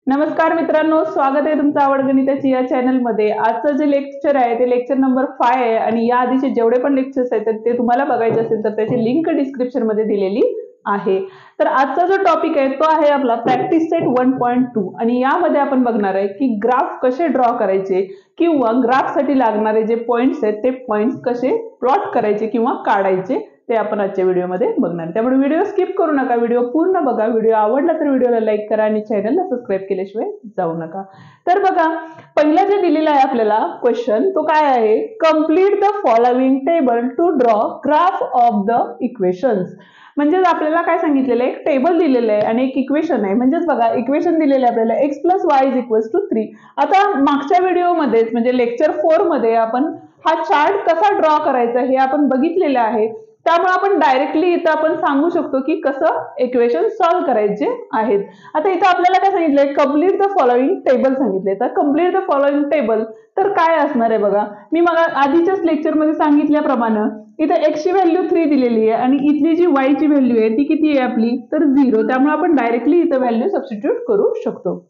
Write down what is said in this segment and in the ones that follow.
नमस्कार मित्रांनो, स्वागत आहे तुमचं आवड गणिताची या चॅनलमध्ये। आजचं जे लेक्चर आहे ते लेक्चर नंबर 5 आहे आणि या आधीचे जेवढे पण लेक्चर्स आहेत ते तुम्हाला बघायचे असेल तर त्याची लिंक डिस्क्रिप्शन मध्ये दिलेली आहे। तर आजचा जो टॉपिक आहे तो आहे आपला प्रॅक्टिस सेट 1.2 आणि यामध्ये आपण बघणार आहे की ग्राफ कसे ड्रॉ करायचे किंवा ग्राफ साठी लागणारे जे पॉइंट्स आहेत ते पॉइंट्स कसे प्लॉट करायचे किंवा काढायचे ते आपण आजच्या व्हिडिओमध्ये बघणार। त्यामुळे व्हिडिओ स्किप करू नका, व्हिडिओ पूर्ण बघा। व्हिडिओ आवडला तर व्हिडिओला लाईक करा आणि चॅनलला सबस्क्राइब केल्याशिवाय जाऊ नका। तर बघा, पहिला जे दिलेला आहे आपल्याला क्वेश्चन तो काय आहे, complete the following table to draw graph of the equations. म्हणजे आपल्याला काय सांगितलेलं आहे, एक टेबल दिलेलं आहे आणि एक इक्वेशन आहे। म्हणजे बघा, इक्वेशन दिलेलं आहे आपल्याला x + y = 3। आता मागच्या व्हिडिओमध्ये म्हणजे लेक्चर 4 मध्ये आपण हा चार्ट कसा ड्रॉ करायचा हे आपण बघितलेलं आहे। त्यामुळे आपण डायरेक्टली इथं आपण सांगू शकतो की कसं इक्वेशन सॉल्व्ह करायचे आहेत। आता इथं आपल्याला काय सांगितलंय, कंप्लीट द फॉलोइंग टेबल सांगितले। तर कंप्लीट द फॉलोइंग टेबल तर काय असणार आहे बघा, मी मग आधीच्याच लेक्चर मध्ये सांगितल्याप्रमाणे इथं x ची व्हॅल्यू 3 दिलेली आहे आणि इथली जी y ची व्हॅल्यू आहे ती किती आहे आपली, तर 0। त्यामुळे आपण डायरेक्टली इथं व्हॅल्यू सबस्टिट्यूट करू शकतो।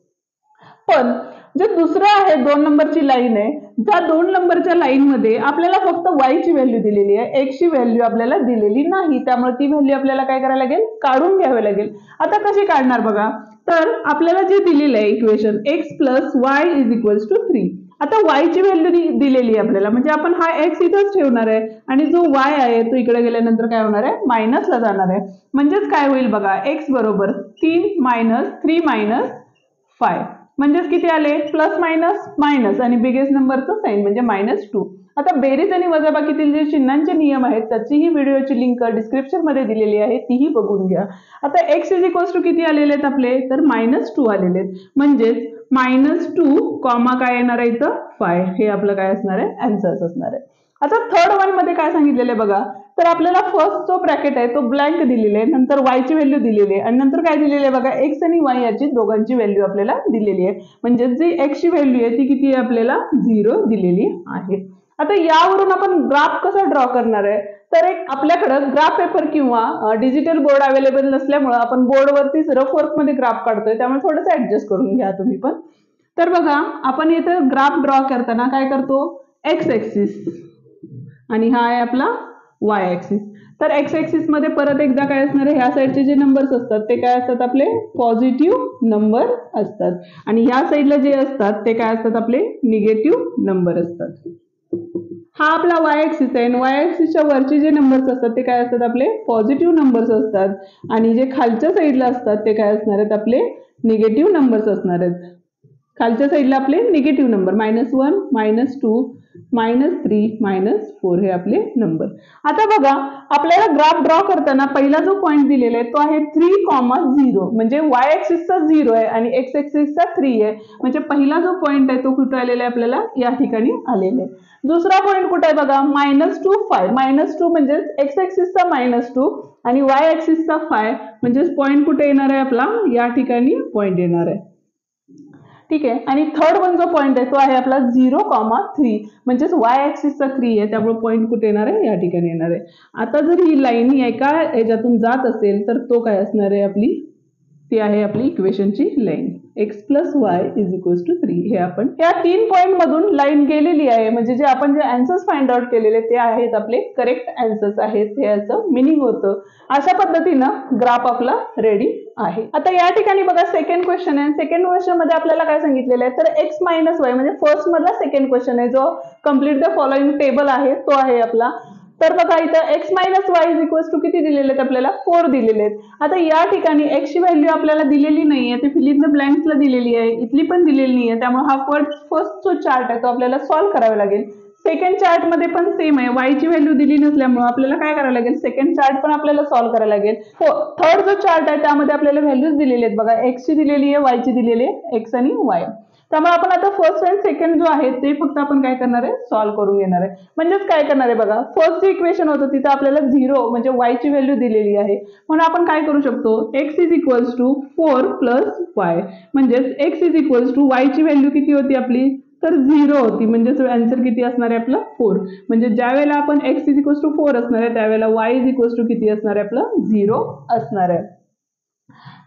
पण जे दुसरं आहे 2 नंबरची लाईन आहे, त्या 2 नंबरच्या लाईन मध्ये आपल्याला फक्त y ची व्हॅल्यू दिलेली आहे, x ची व्हॅल्यू आपल्याला दिलेली नाही। त्यामुळे ती व्हॅल्यू आपल्याला काय करायला लागेल, काढून घ्यावी लागेल। आता कशी काढणार बघा, तर आपल्याला जे दिलेलं आहे इक्वेशन x + y = 3। आता y ची व्हॅल्यू दिलेली आहे आपल्याला, म्हणजे आपण हा x इथंच ठेवणार आहे आणि जो y आहे तो इकडे गेल्यानंतर काय होणार आहे, मायनसला जाणार आहे। म्हणजेच काय होईल बघा, x बरोबर 3 - 3 - 5 म्हणजेच किती आले, प्लस मायनस मायनस आणि बिगेस्ट नंबरचं साइन म्हणजे -2। आता बेरीज आणि वजाबाकीतील जे चिन्हांचे नियम आहेत त्याची ही व्हिडिओची लिंक डिस्क्रिप्शन मध्ये दिलेली आहे, तीही बघून घ्या। आता x = किती आलेले आहेत आपले, तर -2 आलेले आहेत। म्हणजेच -2 काय येणार आहे इथं, 5 हे आपलं काय असणार आहे, आन्सर असणार आहे। आता थर्ड वन मध्ये काय सांगितलेलं आहे बघा, तर आपल्याला फर्स्ट जो ब्रॅकेट आहे तो ब्लँक दिलेला आहे, नंतर y ची व्हॅल्यू दिलेली आहे आणि नंतर काय दिलेलं आहे बघा, x आणि y याची दोघांची व्हॅल्यू आपल्याला दिलेली आहे। म्हणजे जी x ची व्हॅल्यू आहे ती किती आहे आपल्याला, 0 दिलेली आहे। आता यावरून आपण ग्राफ कसा ड्रॉ करणार आहे, तर एक आपल्याकडे ग्राफ पेपर किंवा डिजिटल बोर्ड अवेलेबल नसल्यामुळे आपण बोर्डवरतीच रफ वर्क मध्ये ग्राफ काढतोय, त्यामुळे थोडंसं ऍडजस्ट करून घ्या तुम्ही पण। तर बघा, आपण इथं ग्राफ ड्रॉ करताना काय करतो, x ऍक्सिस आणि हा आहे आपला y ऍक्सिस। तर x ऍक्सिस मध्ये परत एकदा काय असणार आहे, ह्या साईडचे जे नंबर्स असतात ते काय असतात, आपले पॉझिटिव्ह नंबर असतात आणि ह्या साईडला जे असतात ते काय असतात, आपले निगेटिव्ह नंबर असतात। हा आपला y ऍक्सिस आहे आणि y ऍक्सिसच्या वरचे जे नंबर्स असतात ते काय असतात, आपले पॉझिटिव्ह नंबर्स असतात आणि जे खालच्या साईडला असतात ते काय असणार आहेत, आपले निगेटिव्ह नंबर्स असणार आहेत। खालच्या साईडला आपले निगेटिव्ह नंबर -1 -2 -3 -4 हे आपले नंबर। आता बघा, आपल्याला ग्राफ ड्रॉ करताना पहिला जो पॉइंट दिलेला आहे तो आहे 3,0 म्हणजे y ऍक्सिसचा 0 आहे आणि x ऍक्सिसचा 3 आहे। म्हणजे पहिला जो पॉइंट आहे तो कुठे आलेला आहे, आपल्याला या ठिकाणी आलेला आहे। दुसरा पॉइंट कुठे आहे बघा, -2 5 -2 म्हणजे x ऍक्सिसचा -2 आणि y ऍक्सिसचा 5 म्हणजे पॉइंट कुठे येणार आहे आपला, या ठिकाणी पॉइंट येणार आहे। ठीक आहे, आणि थर्ड वन जो पॉइंट आहे तो आहे आपला 0,3 म्हणजेच y ऍक्सिसचा 3 आहे, त्यामुळे पॉइंट कुठे येणार आहे, या ठिकाणी येणार आहे। आता जर ही लाईन एका ह्याच्यातून जात असेल तर तो काय असणार आहे, आपली ती आहे आपली इक्वेशनची लाईन x + y = 3। हे आपण या 3 पॉइंट मधून लाईन गेलेली आहे, म्हणजे जे आपण जे आन्सर्स फाइंड आउट केलेले ते आहेत आपले करेक्ट आन्सर्स आहेत, हे असं मिनिंग होतं। अशा पद्धतीनं ग्राफ आपला रेडी आहे। आता या ठिकाणी बघा, सेकंड क्वेश्चन आहे। सेकंड क्वेश्चन मध्ये आपल्याला काय सांगितलेलं आहे, तर x - y म्हणजे फर्स्ट मधला सेकंड क्वेश्चन आहे, जो कंप्लीट द फॉलोइंग टेबल आहे तो आहे आपला। तर बघा, इथं x - y = किती दिलेले आहेत आपल्याला, 4 दिलेले आहेत। आता या ठिकाणी x ची व्हॅल्यू आपल्याला दिलेली नाहीये, ती फिल इन द ब्लँक्सला दिलेली आहे, इथली पण दिलेली नाहीये। त्यामुळे हा फर्स्ट जो चार्ट आहे तो आपल्याला सॉल्व्ह करावा लागेल। सेकंड चार्ट मध्ये पण सेम आहे, y ची व्हॅल्यू दिली नसल्यामुळे आपल्याला काय करावं लागेल, सेकंड चार्ट पण आपल्याला सॉल्व्ह करायला लागेल। थर्ड जो चार्ट आहे त्यामध्ये आपल्याला व्हॅल्यूज दिलेली आहेत बघा, x ची दिलेली आहे, y ची दिलेली आहे, x आणि y। त्यामुळे आपण आता फर्स्ट आणि सेकंड जो आहे ते फक्त आपण काय करणार आहे, सॉल्व्ह करून घेणार आहे। म्हणजेच काय करणार आहे बघा, फर्स्ट जे इक्वेशन होतं तिथे आपल्याला 0 म्हणजे y ची व्हॅल्यू दिलेली आहे, म्हणून आपण काय करू शकतो, x = 4 + y म्हणजेच x = y ची व्हॅल्यू किती होती आपली, तर 0 होती। म्हणजेच आन्सर किती असणार आहे आपलं, 4। म्हणजे ज्या वेळेला आपण x = 4 असणार आहे त्यावेळेला y किती असणार आहे आपलं, 0 असणार आहे।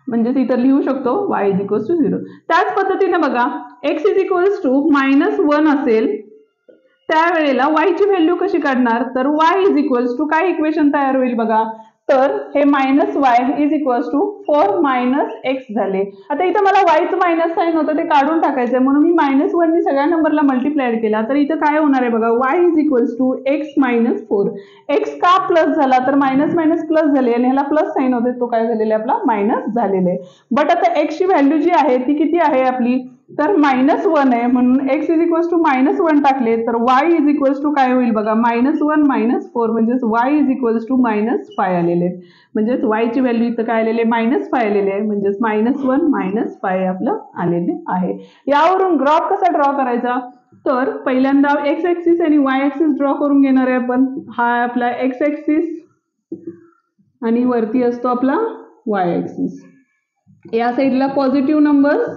म्हणजेच इथं लिहू शकतो y इज इक्वल्स टू 0. त्याच पद्धतीने बघा x इज इक्वल्स टू -1 असेल त्यावेळेला y ची व्हॅल्यू कशी काढणार, तर y इज इक्वल्स टू काय इक्वेशन तयार होईल बघा, तर हे -y is equals to 4 - x झाले. आता इथं मला y चं मायनस साइन होतं ते काढून टाकायचंय म्हणून मी -1 नी सगळ्या नंबरला मल्टिप्लाय केला. तर इथं काय होणार आहे बघा, y is equals to x - 4. x का प्लस झाला तर मायनस मायनस प्लस झाले आणि ह्याला प्लस साइन होते तो काय झालेला आपला मायनस झालेला आहे. बट आता x ची व्हॅल्यू जी आहे ती किती आहे आपली, तर -1 आहे म्हणून x इज इक्वल्स टू -1 टाकले तर y इज इक्वल्स टू काय होईल बघा, -1 - 4 म्हणजेच y इज इक्वल्स टू -5 आलेले आहेत. म्हणजेच y ची व्हॅल्यू इथं काय आलेले -5 आलेले आहे म्हणजेच -1 - 5 आपलं आलेले आहे. यावरून ग्राफ कसा ड्रॉ करायचा, तर पहिल्यांदा x ऍक्सिस आणि y ऍक्सिस ड्रॉ करून घेणार आहे आपण. हा आपला x ऍक्सिस आणि वरती असतो आपला y ऍक्सिस. या साईडला पॉझिटिव्ह नंबर्स,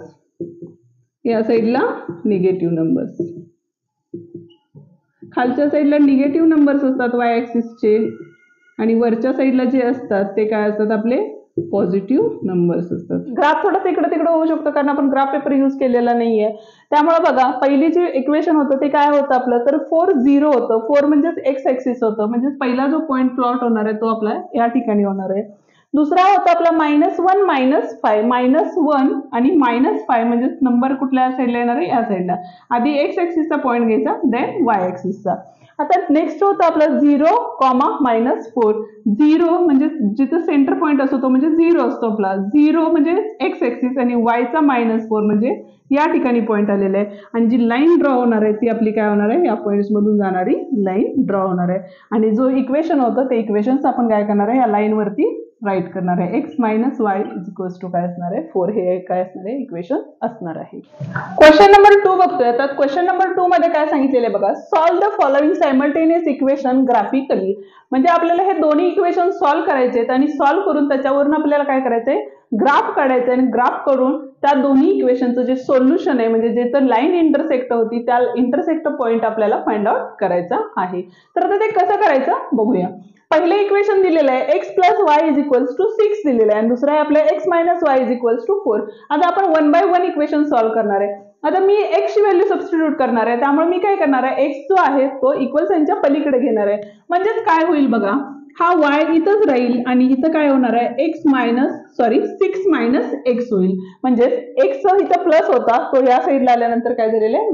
या साईडला निगेटिव्ह नंबर्स. खालच्या साईडला निगेटिव्ह नंबर्स असतात y ऍक्सिसचे आणि वरच्या साईडला जे असतात ते काय असतात आपले पॉझिटिव्ह नंबर्स असतात. ग्राफ थोडंसं इकडे तिकडे होऊ शकतो कारण आपण ग्राफ पेपर यूज केलेला नाहीये. त्यामुळे बघा पहिली जे इक्वेशन होतं ते काय होतं आपलं, तर 4 0 होतं. 4 म्हणजेच x ऍक्सिस होतं म्हणजेच पहिला जो पॉईंट प्लॉट होणार आहे तो आपला या ठिकाणी होणार आहे. दुसरा होता आपला -1 - 5, -1 आणि -5 म्हणजे नंबर कुठल्या साईडला येणार आहे, या साईडला. आधी x ऍक्सिसचा पॉईंट घ्यायचा देन y ऍक्सिसचा. आता नेक्स्ट होतं आपलं 0, -4. 0 म्हणजे जिथं सेंटर पॉईंट असतो तो म्हणजे 0 असतो आपला. 0 म्हणजे x ऍक्सिस आणि y चा -4 म्हणजे या ठिकाणी पॉईंट आलेला आहे आणि जी लाईन ड्रॉ होणार आहे ती आपली काय होणार आहे, या पॉईंट्स मधून जाणारी लाईन ड्रॉ होणार आहे. आणि जो इक्वेशन होतं ते इक्वेशन्स आपण काय करणार आहे, या लाईन वरती राईट करणार आहे. x - y is equals to काय असणार आहे, 4 हे काय असणार आहे इक्वेशन असणार आहे. क्वेश्चन नंबर 2 बघतोय. तर क्वेश्चन नंबर 2 मध्ये काय सांगितलेलं आहे बघा, solve the following simultaneous equation graphically. म्हणजे आपल्याला हे दोन्ही इक्वेशन सॉल्व करायचे आहेत आणि सॉल्व करून त्याच्यावरून आपल्याला काय करायचंय, ग्राफ काढायचा आणि ग्राफ करून त्या दोन्ही इक्वेशनचं जे सोल्युशन आहे म्हणजे जिथं लाईन इंटरसेक्ट होती त्या इंटरसेक्ट पॉईंट आपल्याला फाइंड आउट करायचा आहे. तर आता ते कसं करायचं बघूया. पहिले इक्वेशन दिलेलं आहे x + y is equals to 6 दिलेलं आहे आणि दुसरं आहे आपलं x - y is equals to 4. आता आपण 1 बाय 1 इक्वेशन सॉल्व करणार आहे. आता मी x ची व्हॅल्यू सबस्टिट्यूट करणार आहे त्यामुळे मी काय करणार आहे, x जो आहे तो इक्वल साइनच्या पलीकडे घेणार आहे. म्हणजेच काय होईल बघा, हा y इथंच राहील आणि इथं काय होणार आहे 6 - x होईल. म्हणजेच x इथं प्लस होता तो या साईडला आल्यानंतर काय झालेलं आहे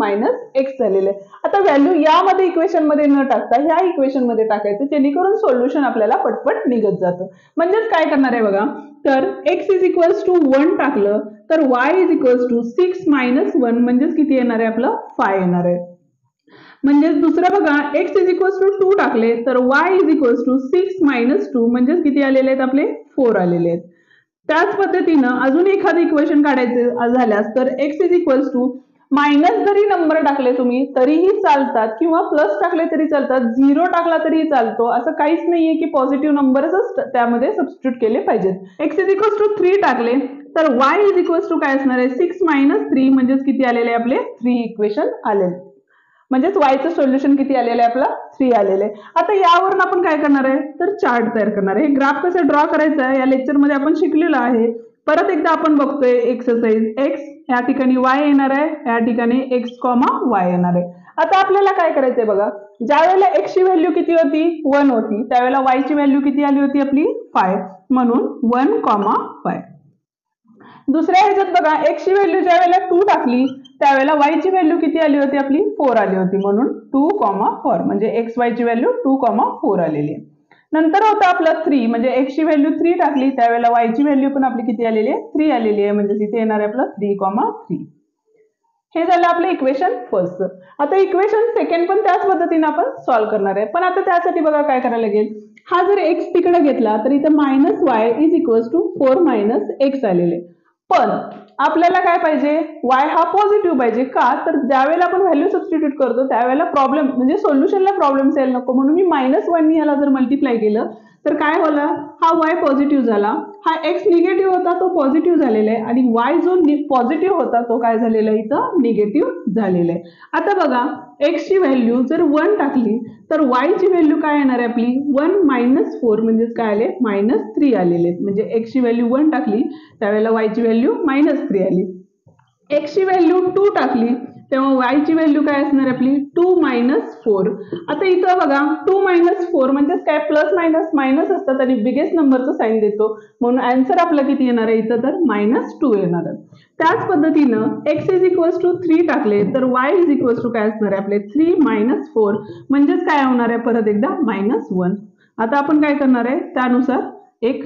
-x झालेलं आहे. आता व्हॅल्यू यामध्ये इक्वेशन मध्ये न टाकता ह्या इक्वेशन मध्ये टाकायचं जेणेकरून सोल्युशन आपल्याला पटपट निघत जातं. म्हणजेच काय करणार आहे बघा, तर x इज इक्वल्स टू 1 टाकलं तर y इज इक्वल्स टू 6 - 1 म्हणजेच किती येणार आहे आपलं 5 येणार आहे. म्हणजेच दुसरं बघा x इज इक्वल्स टू 2 टाकले तर y इज इक्वल्स टू 6 - 2 म्हणजेच किती आलेले आहेत आपले 4 आलेले आहेत. त्याच पद्धतीनं अजून एखादं इक्वेशन काढायचे झाल्यास तर x is equals to minus जरी नंबर टाकले तुम्ही तरीही चालतात किंवा प्लस टाकले तरी चालतात, 0 टाकला तरीही चालतो. असं काहीच नाहीये की पॉझिटिव्ह नंबरच त्यामध्ये सबस्टिट्यूट केले पाहिजेत. x इज इक्वल्स टू 3 टाकले तर y इज इक्वल्स टू काय असणार आहे 6 - 3 म्हणजेच किती आलेले आपले 3 इक्वेशन आलेले. म्हणजेच y चं सोल्युशन किती आलेलं आहे आपलं 3 आलेलं आहे. आता यावरून आपण काय करणार आहे तर चार्ट तयार करणार आहे. ग्राफ कसं ड्रॉ करायचा या लेक्चर मध्ये आपण शिकलेलो आहे. परत एकदा आपण बघतोय एक्सरसाइज. x या ठिकाणी y येणार आहे, या ठिकाणी x, y येणार आहे. आता आपल्याला काय करायचंय बघा, ज्या वेळेला x ची व्हॅल्यू किती होती 1 होती त्यावेळेला y ची व्हॅल्यू किती आली होती आपली 5 म्हणून 1, 5. दुसऱ्या ह्याच्यात बघा x ची व्हॅल्यू ज्या वेळेला 2 टाकली त्यावेळेला y ची व्हॅल्यू किती आली होती आपली 4 आली होती म्हणून 2, 4 म्हणजे x y ची व्हॅल्यू 2, 4 आलेली आहे. नंतर होतं आपलं 3 म्हणजे x ची व्हॅल्यू 3 टाकली त्यावेळेला y ची व्हॅल्यू पण आपली किती आलेली आहे 3 आलेली आहे म्हणजे तिथे येणार आहे आपलं 3, 3. हे झालं आपलं इक्वेशन फर्स्ट. आता इक्वेशन सेकंड पण त्याच पद्धतीने आपण सॉल्व्ह करणार आहे. पण आता त्यासाठी बघा काय करायला लागेल, हा जर x तिकडे घेतला तर इथे -y is equals to 4 - x आलेले. पण आपल्याला काय पाहिजे y हा पॉझिटिव्ह पाहिजे का, तर ज्यावेळेला आपण व्हॅल्यू सबस्टिट्यूट करतो त्यावेळेला प्रॉब्लेम म्हणजे सोल्युशनला प्रॉब्लेम यायला नको म्हणून मी -1 नी याला जर मल्टिप्लाय केलं तर काय होला, हा y पॉझिटिव्ह झाला, हा x निगेटिव्ह होता तो पॉझिटिव्ह झालेला आहे आणि y जो पॉझिटिव्ह होता तो काय झालेला आहे इथं निगेटिव्ह झालेला आहे. आता बघा x ची व्हॅल्यू जर 1 टाकली तर y ची व्हॅल्यू काय येणार आहे आपली 1 - 4 म्हणजे काय आले -3 आलेले. म्हणजे x ची व्हॅल्यू 1 टाकली त्यावेळेला y ची व्हॅल्यू -3 आली. x ची व्हॅल्यू 2 टाकली तेव्हा y ची व्हॅल्यू काय असणार आपली 2 - 4. आता इथं बघा 2 - 4 म्हणजे काय प्लस मायनस मायनस असतात आणि बिगेस्ट नंबरचं साइन देतो म्हणून आन्सर आपला किती येणार आहे इथं तर -2 येणार आहे. त्याच पद्धतीनं x = 3 टाकले तर y = काय असणार आहे आपले 3 - 4 म्हणजेच काय होणार आहे परत एकदा -1. आता आपण काय करणार आहे त्यानुसार एक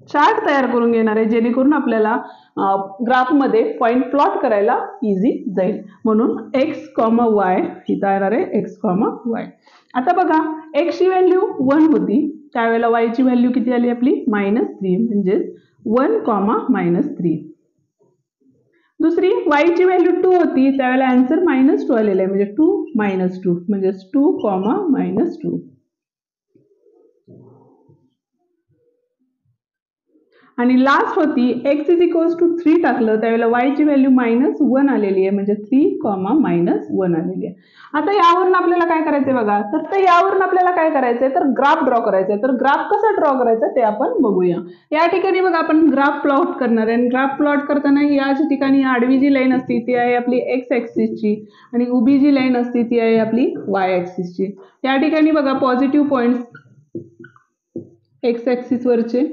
चार्ट तयार करून घेणार आहे जेणेकरून आपल्याला ग्राफमध्ये पॉइंट प्लॉट करायला इझी जाईल. म्हणून x, y इथं येणार आहे x, y. आता बघा x ची व्हॅल्यू 1 होती त्यावेळेला y ची व्हॅल्यू किती आली आपली -3 म्हणजे 1, -3. दुसरी y ची व्हॅल्यू 2 होती त्यावेळेला आन्सर -2 आलेला आहे म्हणजे 2, -2 म्हणजे 2, -2. आणि लास्ट होती x = 3 टाकलं त्यावेळेला y ची व्हॅल्यू -1 आलेली आहे म्हणजे 3, -1 आलेली आहे. आता यावरून आपल्याला काय करायचंय बघा तर यावरून आपल्याला काय करायचंय तर ग्राफ ड्रॉ करायचंय. तर ग्राफ कसा ड्रॉ करायचा ते आपण बघूया. या ठिकाणी बघा आपण ग्राफ प्लॉट करणार आहे. ग्राफ प्लॉट करताना या ठिकाणी आडवी जी लाईन असते ती आहे आपली x ॲक्सिसची आणि उभी जी लाईन असते ती आहे आपली y ॲक्सिसची. या ठिकाणी बघा पॉझिटिव्ह पॉइंट्स x ॲक्सिस वरचे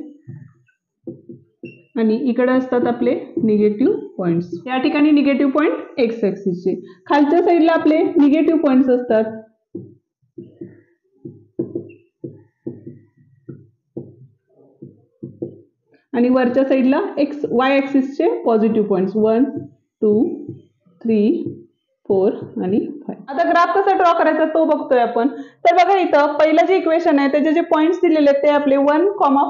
आणि इकडे असतात आपले निगेटिव्ह पॉइंट्स. या ठिकाणी निगेटिव्ह पॉइंट x ॲक्सिसचे, खालच्या साईडला आपले निगेटिव्ह पॉइंट्स असतात. आणि वरच्या साईडला y ॲक्सिसचे पॉझिटिव्ह पॉइंट्स 1, 2, 3, 4 आणि 5. आता ग्राफ कसा ड्रॉ करायचा तो बघतोय आपण. तर बघा इथं पहिलं जे इक्वेशन आहे त्याचे जे पॉइंट्स दिलेले आहेत ते आपले 1,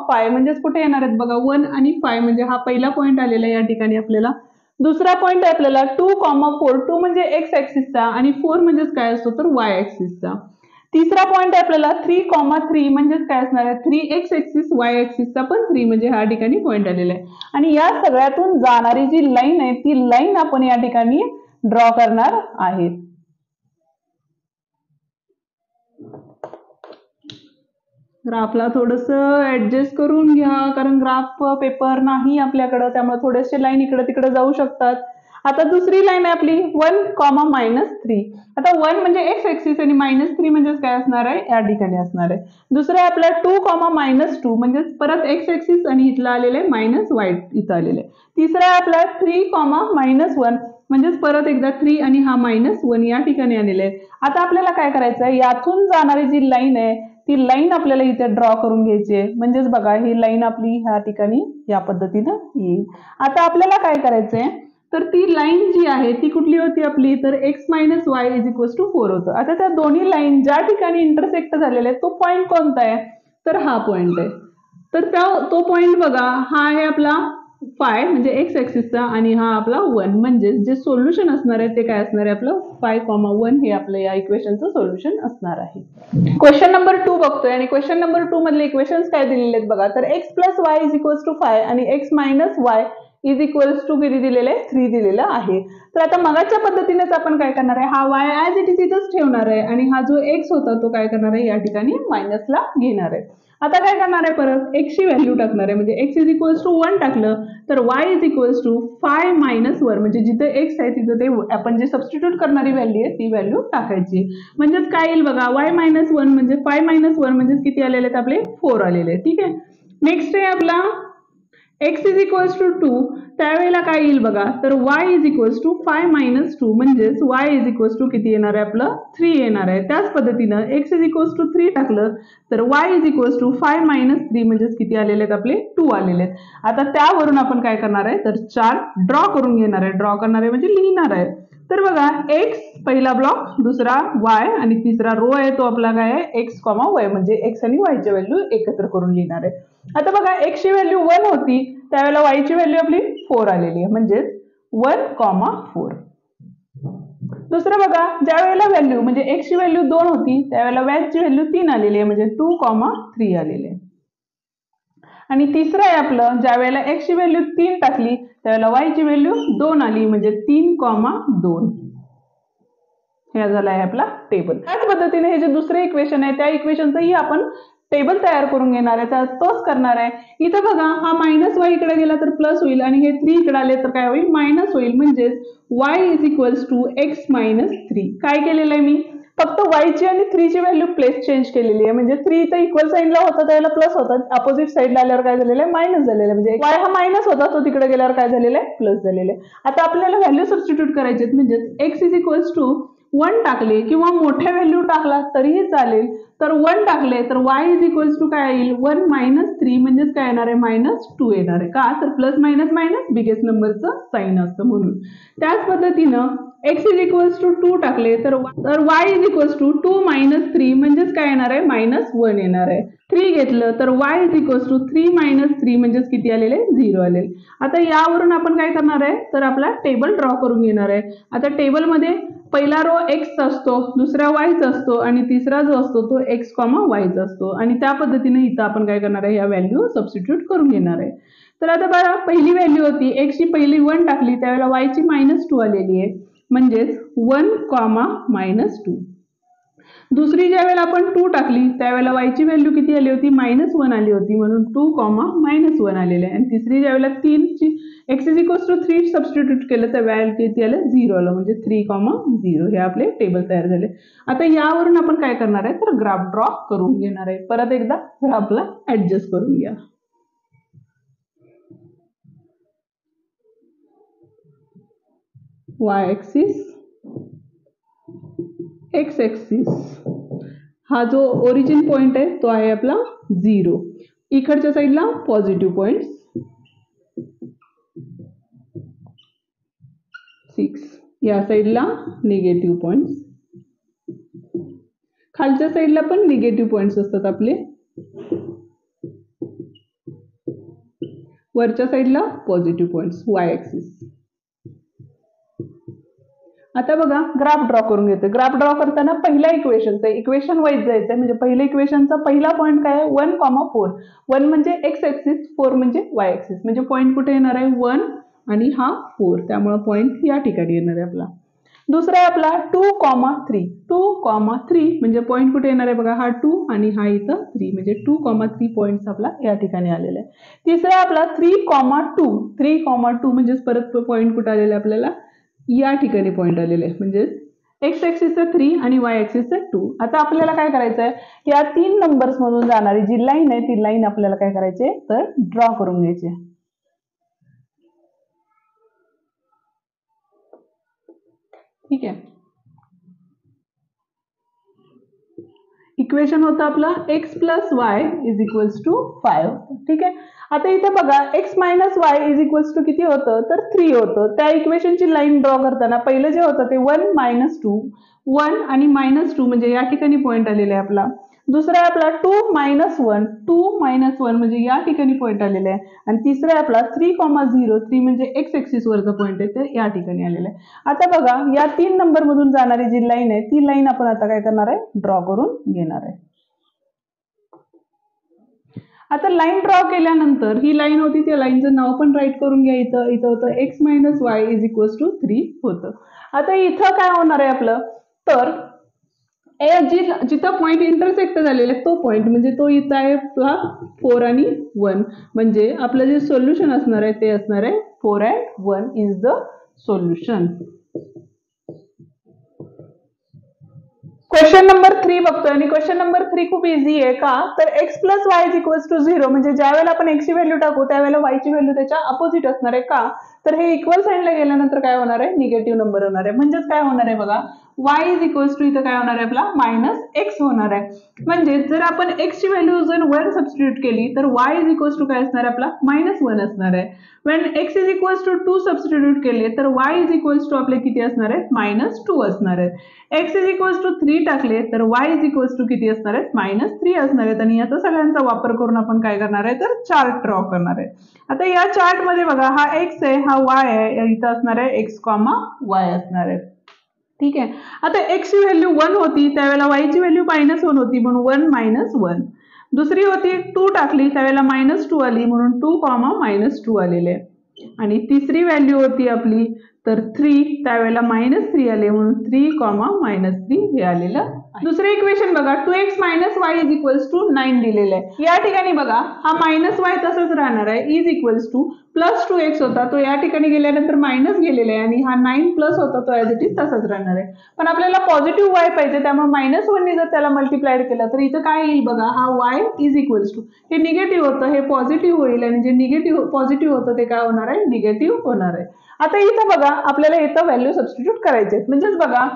5 म्हणजेच कुठे येणार आहेत बघा 1 आणि 5 म्हणजे हा पहिला पॉइंट आलेला आहे या ठिकाणी आपल्याला. दुसरा पॉइंट आहे आपल्याला 2, 4. 2 म्हणजे x ॲक्सिसचा आणि 4 म्हणजेच काय असतो तर y ॲक्सिसचा. तिसरा पॉइंट आहे आपल्याला 3, 3 म्हणजेच काय असणार आहे 3x ॲक्सिस y ॲक्सिसचा पण 3 म्हणजे हा ठिकाणी पॉइंट आलेला आहे. आणि या सगळ्यातून जाणारी जी लाईन आहे ती लाईन आपण या ठिकाणी ड्रॉ करणार आहेत. ग्राफला थोडंसं ऍडजस्ट करून घ्या कारण ग्राफ पेपर नाही आपल्याकडे त्यामुळे थोडेसे लाईन इकडे तिकडे जाऊ शकतात. आता दुसरी लाईन आहे आपली 1, -3. आता 1 म्हणजे x ॲक्सिस आणि -3 म्हणजे काय असणार आहे या ठिकाणी असणार आहे. दुसरं आहे आपलं 2, -2 म्हणजे परत x ॲक्सिस आणि इथलं आलेलं आहे -y इथं आलेलं आहे. तिसरं आहे आपलं 3, -1 म्हणजेच परत एकदा 3 आणि हा -1 या ठिकाणी आलेले आहे. आता आपल्याला काय करायचं आहे यातून जाणारी जी लाईन आहे ती लाईन आपल्याला इथे ड्रॉ करून घ्यायची आहे. म्हणजेच बघा ही लाईन आपली ह्या ठिकाणी या पद्धतीनं येईल. आता आपल्याला काय करायचंय तर ती लाईन जी आहे ती कुठली होती आपली तर x - y = 4 होतं. आता त्या दोन्ही लाईन ज्या ठिकाणी इंटरसेक्ट झालेल्या आहेत तो पॉइंट कोणता आहे तर हा पॉइंट आहे. तर तो पॉइंट बघा हा आहे आपला फाय म्हणजे x ॲक्सिसचा आणि हा आपला 1 म्हणजे जे सोल्युशन असणार आहे ते काय असणार आहे आपलं 5, 1 हे आपलं या इक्वेशनचं सोल्युशन असणार आहे. क्वेश्चन नंबर 2 बघतोय आणि क्वेश्चन नंबर 2 मधले इक्वेशन्स काय दिलेले आहेत बघा तर x + y = 5 आणि x - y किती दिलेलं आहे 3 दिलेलं आहे. तर आता मगाच्या पद्धतीनेच आपण काय करणार आहे हा y ॲज इट इज इथंच ठेवणार आहे आणि हा जो x होता तो काय करणार आहे या ठिकाणी मायनसला घेणार आहे. आता काय करणार आहे परत x ची व्हॅल्यू टाकणार आहे म्हणजे x = 1 टाकलं तर y = 5 - 1 म्हणजे जिथे x आहे तिथे ते आपण जे सबस्टिट्यूट करणारी व्हॅल्यू आहे ती व्हॅल्यू टाकायची. म्हणजेच काय येईल बघा y - 1 म्हणजे 5 - 1 म्हणजे किती आलेले आहेत आपले 4 आलेले आहेत. ठीक आहे. नेक्स्ट आहे आपला x = 2 त्यावेळेला काय येईल बघा तर y = 5 - 2 म्हणजेच y किती येणार आहे आपलं 3 येणार आहे. त्याच पद्धतीनं x = 3 टाकलं तर y = 5 - 3 म्हणजेच किती आलेले आहेत आपले 2 आलेले आहेत. आता त्यावरून आपण काय करणार आहे तर चार्ट ड्रॉ करून घेणार आहे. ड्रॉ करणार आहे म्हणजे लिहिणार आहे. तर बघा x पहिला ब्लॉक दुसरा y आणि तिसरा रो आहे तो आपला काय आहे x, y म्हणजे x आणि y ची व्हॅल्यू एकत्र करून लिहिणार आहे. आता बघा x ची व्हॅल्यू 1 होती त्यावेळेला y ची व्हॅल्यू आपली 4 आलेली आहे म्हणजे 1, 4. दुसरं बघा, ज्या वेळेला व्हॅल्यू म्हणजे x ची व्हॅल्यू 2 होती त्यावेळेला y ची व्हॅल्यू 3 आलेली आहे म्हणजे 2,3 आलेली आहे. आणि तिसरं आहे आपलं, ज्या वेळेला x ची व्हॅल्यू 3 टाकली त्यावेळेला y ची व्हॅल्यू 2 आली म्हणजे 3,2. हे झालं आहे आपला टेबल. त्याच पद्धतीने हे जे दुसरे इक्वेशन आहे त्या इक्वेशनचंही आपण टेबल तयार करून घेणार आहे, तर तोच करणार आहे. इथं बघा, हा मायनस वाय इकडे गेला तर प्लस होईल आणि हे 3 इकडे आले तर काय होईल, मायनस होईल. म्हणजेच y is equals to X minus 3. काय केलेलं आहे मी, फक्त y ची आणि 3 ची व्हॅल्यू प्लेस चेंज केलेली आहे. म्हणजे 3 इथं इक्वल साईडला होता त्याला प्लस होता, अपोजिट साईडला आल्यावर काय झालेलं आहे, मायनस झालेलं आहे. म्हणजे y हा मायनस होता तो तिकडे गेल्यावर काय झालेलं आहे, प्लस झालेलं आहे. आता आपल्याला व्हॅल्यू सबस्टिट्यूट करायचे आहेत. म्हणजेच x इज इक्वल्स टू 1 टाकले किंवा मोठ्या व्हॅल्यू टाकला तरीही चालेल, तर 1 टाकले तर y इज इक्वल्स टू काय येईल, 1 मायनस 3 म्हणजेच काय येणार आहे, -2 येणार आहे. का, तर प्लस मायनस मायनस बिगेस्ट नंबरचं साईन असतं म्हणून. त्याच पद्धतीनं x इज इक्वल्स टू 2 टाकले तर y is equals to 2 minus 3 म्हणजेच काय येणार आहे, -1 येणार आहे. 3 घेतलं तर y is equals to 3 minus 3 म्हणजेच किती आलेले, 0 आले. आता यावरून आपण काय करणार आहे, तर आपला टेबल ड्रॉ करून घेणार आहे. आता टेबलमध्ये पहिला रो x असतो, दुसरा y असतो आणि तिसरा जो असतो तो x, y असतो. आणि त्या पद्धतीने इथं आपण काय करणार आहे, या व्हॅल्यू सबस्टिट्यूट करून घेणार आहे. तर आता बघा, पहिली व्हॅल्यू होती x ची, पहिली 1 टाकली त्यावेळेला y ची -2 आलेली आहे म्हणजेच 1, -2. दुसरी ज्या वेळेला आपण 2 टाकली त्यावेळेला y ची व्हॅल्यू किती आली होती, -1 आली होती म्हणून 2, -1 आलेले आहे. आणि तिसरी ज्या वेळेला 3 ची x is equals to 3 substitute केलं तर व्हॅल्यू किती आलं, 0 आलं म्हणजे 3,0. हे आपले टेबल तयार झाले. आता यावरून आपण काय करणार आहे, तर ग्राफ ड्रॉ करून घेणार आहे. परत एकदा ग्राफला ऍडजस्ट करून घ्या. y ऍक्सिस, x ऍक्सिस, हा जो ओरिजिन पॉइंट आहे तो आहे आपला 0. इकडच्या साईडला पॉझिटिव्ह पॉइंट 6, या साईडला निगेटिव्ह पॉइंट्स, खालच्या साईडला पण निगेटिव्ह पॉइंट्स असतात आपले, वरच्या साईडला पॉझिटिव्ह पॉइंट्स y ऍक्सिस. आता बघा, ग्राफ ड्रॉ करून घेते. ग्राफ ड्रॉ करताना पहिल्या इक्वेशन वाईज जायचं म्हणजे पहिल्या इक्वेशनचा पहिला पॉईंट काय आहे, 1, 4. 1 म्हणजे x ऍक्सिस, 4 म्हणजे y ऍक्सिस. म्हणजे पॉईंट कुठे येणार आहे, 1 आणि हा 4, त्यामुळे पॉईंट या ठिकाणी येणार आहे आपला. दुसरा आहे आपला 2, 3. 2, 3 म्हणजे पॉईंट कुठे येणार आहे बघा, हा 2 आणि हा इथं 3 म्हणजे 2, 3 पॉईंट्स आपला या ठिकाणी आलेला आहे. तिसरा आपला 3, 2. 3, 2 म्हणजे परत पॉईंट कुठे आलेला आहे आपल्याला, या ठिकाणी पॉईंट आलेले आहे. म्हणजे x ऍक्सिसचा 3 आणि y ऍक्सिसचा 2. आता आपल्याला काय करायचं आहे, या 3 नंबर्स मधून जाणारी जी लाईन आहे ती लाईन आपल्याला काय करायची आहे, तर ड्रॉ करून घ्यायची. ठीक आहे. इक्वेशन होतं आपलं x plus Y is equals to 5. ठीक आहे. आता इथे बघा, x minus Y is equals to किती होतं, तर 3 होतं. त्या इक्वेशनची लाईन ड्रॉ करताना पहिलं जे होतं ते 1, -2, 1 आणि -2 म्हणजे या ठिकाणी पॉईंट आलेला आहे आपला. दुसरा आहे आपला 2, -1, 2, -1 म्हणजे या ठिकाणी पॉईंट आलेला आहे. आणि तिसरा आहे आपला 3, 0, 3 म्हणजे x ऍक्सिस वरचा पॉईंट आहे ते या ठिकाणी आलेलं आहे. आता बघा, या 3 नंबर मधून जाणारी जी लाईन आहे ती लाईन आपण आता काय करणार आहे, ड्रॉ करून घेणार आहे. आता लाईन ड्रॉ केल्यानंतर ही लाईन होती, त्या लाईनचं नाव पण राईट करून घ्या. इथं होतं x minus Y is equals to 3 होतं. आता इथं काय होणार आहे आपलं, तर जिथं पॉईंट इंटरसेक्ट झालेला आहे तो पॉईंट म्हणजे तो इथं आहे 4 आणि 1 म्हणजे आपलं जे सोल्युशन असणार आहे ते असणार आहे 4 and 1 is the solution. Question number 3 बघतोय आणि क्वेश्चन नंबर 3 खूप इझी आहे. का, तर x plus Y is equals to 0 म्हणजे ज्या वेळेला आपण x ची व्हॅल्यू टाकू त्यावेळेला y ची व्हॅल्यू त्याच्या अपोजिट असणार आहे. का, तर हे इक्वल साईडला गेल्यानंतर काय होणार आहे, निगेटिव्ह नंबर होणार आहे. म्हणजेच काय होणार आहे बघा, y इज इक्वल्स टू इथं काय होणार आहे आपला -x होणार आहे. म्हणजे जर आपण x ची व्हॅल्यू जर 1 सबस्टिट्यूट केली तर y इज इक्वल्स टू काय असणार आहे आपला -1 असणार आहे. when x is equals to 2 substitute केले तर y इज इक्वल्स टू आपले किती असणार आहे, -2 असणार आहे. x इज इक्वल्स टू 3 टाकले तर y इज इक्वल्स टू किती असणार आहेत, -3 असणार आहेत. आणि याचा सगळ्यांचा वापर करून आपण काय करणार आहे, तर चार्ट ड्रॉ करणार आहे. आता या चार्ट मध्ये बघा, हा x आहे, हा y आहे, इथं असणार आहे x, y असणार आहे. ठीक आहे. आता x ची व्हॅल्यू 1 होती त्यावेळेला y ची व्हॅल्यू -1 होती म्हणून 1 - 1. दुसरी होती 2 टाकली त्यावेळेला -2 आली म्हणून 2, -2 आलेले. आणि तिसरी व्हॅल्यू होती आपली तर 3 त्यावेळेला -3 आले म्हणून 3, -3 हे आलेलं आहे. दुसरं इक्वेशन बघा 2x - y = 9 दिलेलं आहे. या ठिकाणी बघा हा -y तसंच राहणार आहे इज इक्वल्स टू +2x होता तो या ठिकाणी गेल्यानंतर मायनस गेलेला आहे आणि हा 9 प्लस होता तो ॲज इट इज तसंच राहणार आहे. पण आपल्याला पॉझिटिव्ह y पाहिजे त्यामुळे -1 ने जर त्याला मल्टिप्लाय केलं तर इथं काय येईल बघा हा y इज इक्वल्स टू हे निगेटिव्ह होतं हे पॉझिटिव्ह होईल आणि जे निगेटिव्ह पॉझिटिव्ह होतं ते काय होणार आहे निगेटिव्ह होणार आहे. आता इथं बघा आपल्याला इथं व्हॅल्यू सबस्टिट्यूट करायचे आहेत म्हणजेच बघा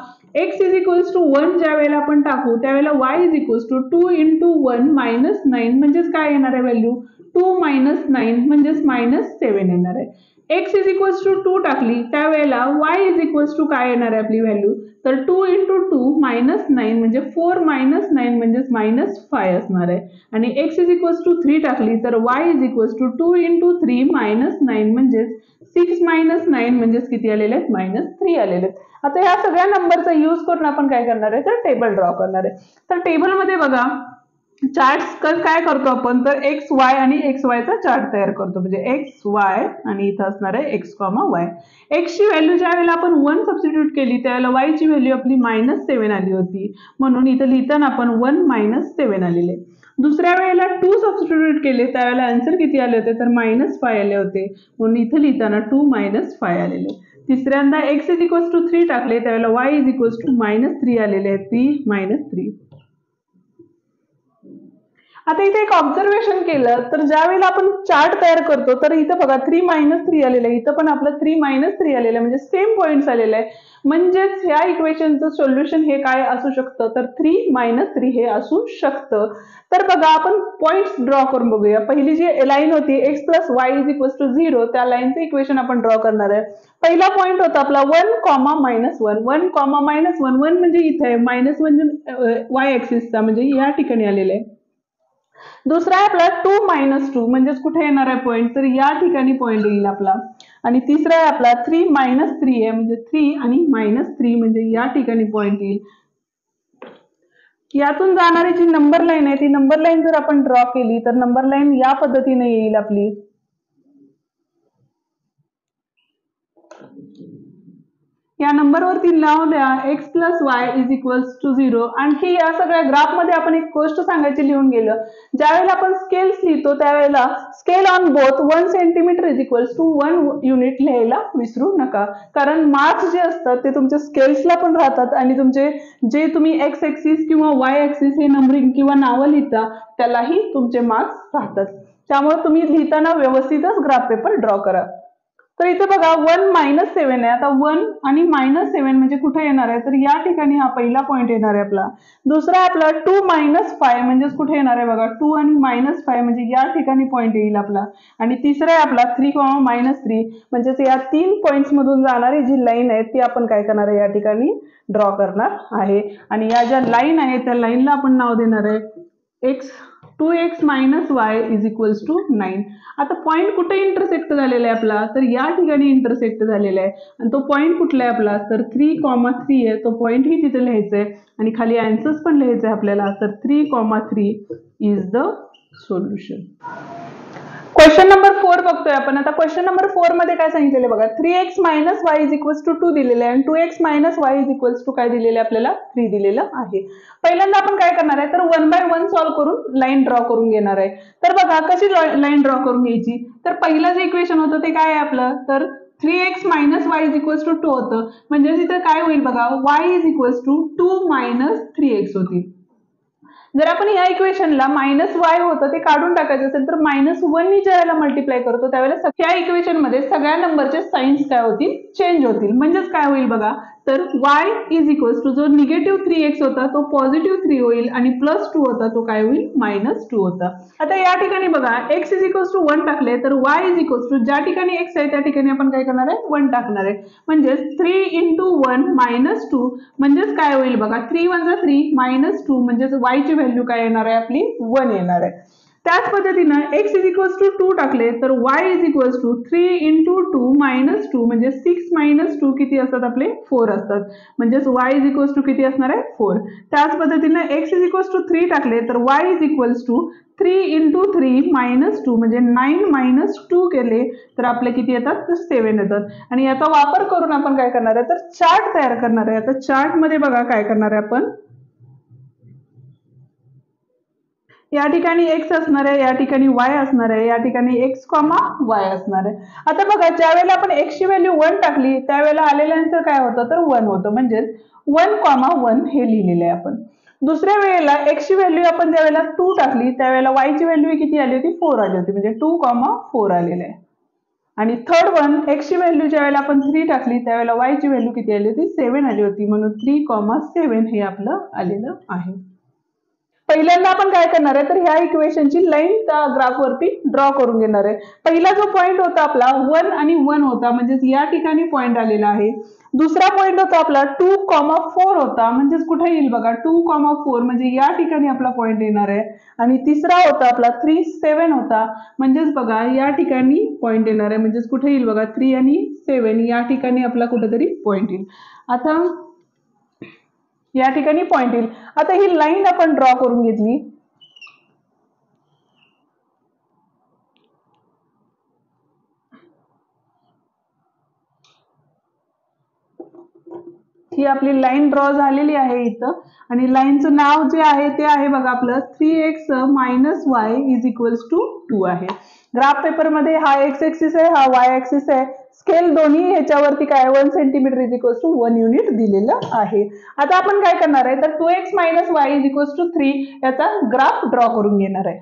x इज इक्वल्स टू 1 ज्या वेळेला आपण टाकू त्यावेळेला y इज इक्वल्स टू 2 × 1 - 9 म्हणजेच काय येणार आहे व्हॅल्यू 2 - 9 म्हणजेच -7 येणार आहे. x इज इक्वल्स टू 2 टाकली त्यावेळेला y इज इक्वल्स टू काय येणार आहे आपली व्हॅल्यू तर 2 × 2 -9 म्हणजे 4 - 9 म्हणजेच -5 असणार आहे. आणि x इज इक्वल्स टू 3 टाकली तर y इज इक्वल्स टू 2 × 3 -9 म्हणजेच 6 - 9 म्हणजेच किती आलेले आहेत -3 आलेले आहेत. आता ह्या सगळ्या नंबरचा यूज करून आपण काय करणार आहे तर टेबल ड्रॉ करणार आहे. तर टेबलमध्ये बघा चार्ट्स काय करतो आपण तर एक्स वाय आणि एक्स वायचा चार्ट तयार करतो म्हणजे एक्स वाय आणि इथं असणार आहे एक्स वाय. एक्सची व्हॅल्यू ज्या वेळेला आपण 1 सबस्टिट्यूट केली त्यावेळेला वायची व्हॅल्यू आपली -7 आली होती म्हणून इथं लिहिताना आपण 1 - 7 आलेले. दुसऱ्या वेळेला 2 सबस्टिट्यूट केले त्यावेळेला आन्सर किती आले होते तर -5 आले होते म्हणून इथं लिहिताना 2 - 5 आलेले. तिसऱ्यांदा x इज इक्वल्स टू 3 टाकले त्यावेळेला y इज इक्वल्स टू -3 आलेले आहे 3 - 3. आता इथे एक ऑब्झर्वेशन केलं तर ज्या वेळेला आपण चार्ट तयार करतो तर इथं बघा 3 - 3 आलेलं आहे इथं पण आपलं 3 - 3 आलेलं आहे म्हणजे सेम पॉईंट्स आलेले आहे म्हणजेच ह्या इक्वेशनचं सोल्युशन हे काय असू शकतं तर 3 - 3 हे असू शकतं. तर बघा आपण पॉईंट्स ड्रॉ करून बघूया. पहिली जी लाईन होती x + y = 0 त्या लाईनचं इक्वेशन आपण ड्रॉ करणार आहे. पहिला पॉईंट होता आपला 1, -1 1, -1 1 म्हणजे इथे आहे -1 म्हणजे y ऍक्सिसचा म्हणजे या ठिकाणी आलेलं आहे. दुसरा आहे आपला 2 - 2 म्हणजेच कुठे येणार आहे पॉईंट तर या ठिकाणी पॉईंट येईल आपला. आणि तिसरा आहे आपला 3 - 3 आहे म्हणजे 3 आणि -3 म्हणजे या ठिकाणी पॉईंट येईल. यातून जाणारी जी नंबर लाईन आहे ती नंबर लाईन जर आपण ड्रॉ केली तर नंबर लाईन या पद्धतीने येईल आपली. या नंबरवरती नाव द्या x + y = 0. आणखी या सगळ्या ग्राफमध्ये आपण एक गोष्ट सांगायची लिहून गेलं ज्यावेळेला आपण स्केल्स लिहितो त्यावेळेला scale on both 1 centimetre = 1 unit लिहायला विसरू नका कारण मार्क्स जे असतात ते तुमच्या स्केल्सला पण राहतात आणि तुमचे जे तुम्ही x ऍक्सिस किंवा y ऍक्सिस हे नंबरिंग किंवा नावं लिहिता त्यालाही तुमचे मार्क्स राहतात. त्यामुळे तुम्ही लिहिताना व्यवस्थितच ग्राफ पेपर ड्रॉ करा. तर इथे बघा 1 - 7 आहे आता 1 आणि -7 म्हणजे कुठे येणार आहे तर या ठिकाणी हा पहिला पॉईंट येणार आहे आपला. दुसरा आहे आपला 2 - 5 म्हणजेच कुठे येणार आहे बघा 2 आणि -5 म्हणजे या ठिकाणी पॉईंट येईल आपला. आणि तिसरा आहे आपला 3, -3 म्हणजेच या 3 पॉईंट्स मधून जाणारी जी लाईन आहे ती आपण काय करणार आहे या ठिकाणी ड्रॉ करणार आहे. आणि या ज्या लाईन आहे त्या लाईनला आपण नाव देणार आहे 2x - y = 9. आता पॉईंट कुठे इंटरसेक्ट झालेला आहे आपला तर या ठिकाणी इंटरसेक्ट झालेला आहे आणि तो पॉईंट कुठला आहे आपला तर 3, 3 आहे तो पॉईंट ही तिथे लिहायचा आहे आणि खाली आन्सर्स पण लिहायचे आहे आपल्याला तर 3, 3 is the solution. Question number 4 बघतोय आपण. आता क्वेश्चन नंबर 4 मध्ये काय सांगितलेलं बघा 3x - y = 2 दिलेले आहे आणि 2x - y काय दिलेलं आहे आपल्याला 3 दिलेलं आहे. पहिल्यांदा आपण काय करणार आहे तर 1 बाय 1 सॉल्व्ह करून लाईन ड्रॉ करून घेणार आहे. तर बघा कशी लाईन ड्रॉ करून घ्यायची तर पहिलं जे इक्वेशन होतं ते काय आहे आपलं तर 3x - y = 2 होतं म्हणजे इथं काय होईल बघा y = 2 - 3x होतील. जर आपण या इक्वेशनला -y होतं ते काढून टाकायचं असेल तर -1 नी ज्या वेळेला मल्टिप्लाय करतो त्यावेळेला या इक्वेशन मध्ये सगळ्या नंबरचे साइन्स काय होतील चेंज होतील म्हणजेच काय होईल बघा तर y = जो निगेटिव्ह 3x होता तो पॉझिटिव्ह 3 होईल आणि +2 होता तो काय होईल -2 होता. आता या ठिकाणी बघा x = 1 टाकले तर y ज्या ठिकाणी x आहे त्या ठिकाणी आपण काय करणार आहे 1 टाकणार आहे म्हणजे 3 × 1 -2 म्हणजेच काय होईल बघा 3 × 1 = 3 -2 म्हणजेच y ची व्हॅल्यू काय येणार आहे आपली 1 येणार आहे. त्याच पद्धतीनं x इज इक्वल्स टू 2 टाकले तर y is equals to 3 into 2 minus 2 म्हणजे 6 मायनस 2 किती असतात आपले 4 असतात. म्हणजेच y इज इक्वल्स टू किती असणार आहे 4. त्याच पद्धतीनं x इज इक्वल्स टू 3 टाकले तर y is equals to 3 into 3 minus 2 म्हणजे 9 मायनस 2 केले तर आपले किती येतात तर 7 येतात. आणि याचा वापर करून आपण काय करणार आहे तर चार्ट तयार करणार आहे. आता चार्ट मध्ये बघा काय करणार आहे आपण, या ठिकाणी x असणार आहे, या ठिकाणी y असणार आहे, या ठिकाणी x, y असणार आहे. आता बघा ज्या वेळेला आपण x ची व्हॅल्यू 1 टाकली त्यावेळेला आलेलं आन्सर काय होतं तर 1 होतं. म्हणजेच 1, 1 हे लिहिलेलं आहे आपण. दुसऱ्या वेळेला x ची व्हॅल्यू आपण ज्यावेळेला 2 टाकली त्यावेळेला y ची व्हॅल्यू किती आली होती 4 आली होती. म्हणजे 2, 4 आलेलं आहे. आणि थर्ड वन x ची व्हॅल्यू ज्यावेळेला आपण 3 टाकली त्यावेळेला y ची व्हॅल्यू किती आली होती 7 आली होती. म्हणून 3, 7 हे आपलं आलेलं आहे. पहिल्यांदा आपण काय करणार आहे तर ह्या इक्वेशनची लाईन त्या ग्राफ वरती ड्रॉ करून घेणार आहे. पहिला जो पॉइंट होता आपला 1 आणि 1 होता म्हणजेच या ठिकाणी पॉइंट आलेला आहे. दुसरा पॉइंट होता आपला 2, 4 होता म्हणजेच कुठे येईल बघा 2, 4 म्हणजे या ठिकाणी आपला पॉइंट येणार आहे. आणि तिसरा होता आपला 3, 7 होता म्हणजेच बघा या ठिकाणी पॉइंट येणार आहे. म्हणजेच कुठे येईल बघा 3 आणि 7 या ठिकाणी आपला कुठेतरी पॉइंट येईल. आता या ठिकाणी पॉइंट येईल. आता ही लाईन आपण ड्रॉ करून घेतली. ही आपली लाईन ड्रॉ झालेली आहे इथं. आणि लाईनचं नाव जे आहे ते आहे बघा आपलं 3x minus Y is equals to 2 आहे. ग्राफ पेपर मध्ये हा x ऍक्सिस आहे, हा y ऍक्सिस आहे. स्केल दोन्ही ह्याच्यावरती काय 1 centimetre is equals to 1 unit दिलेलं आहे. आता आपण काय करणार आहे तर 2x minus Y is equals to 3 याचा ग्राफ ड्रॉ करून घेणार आहे.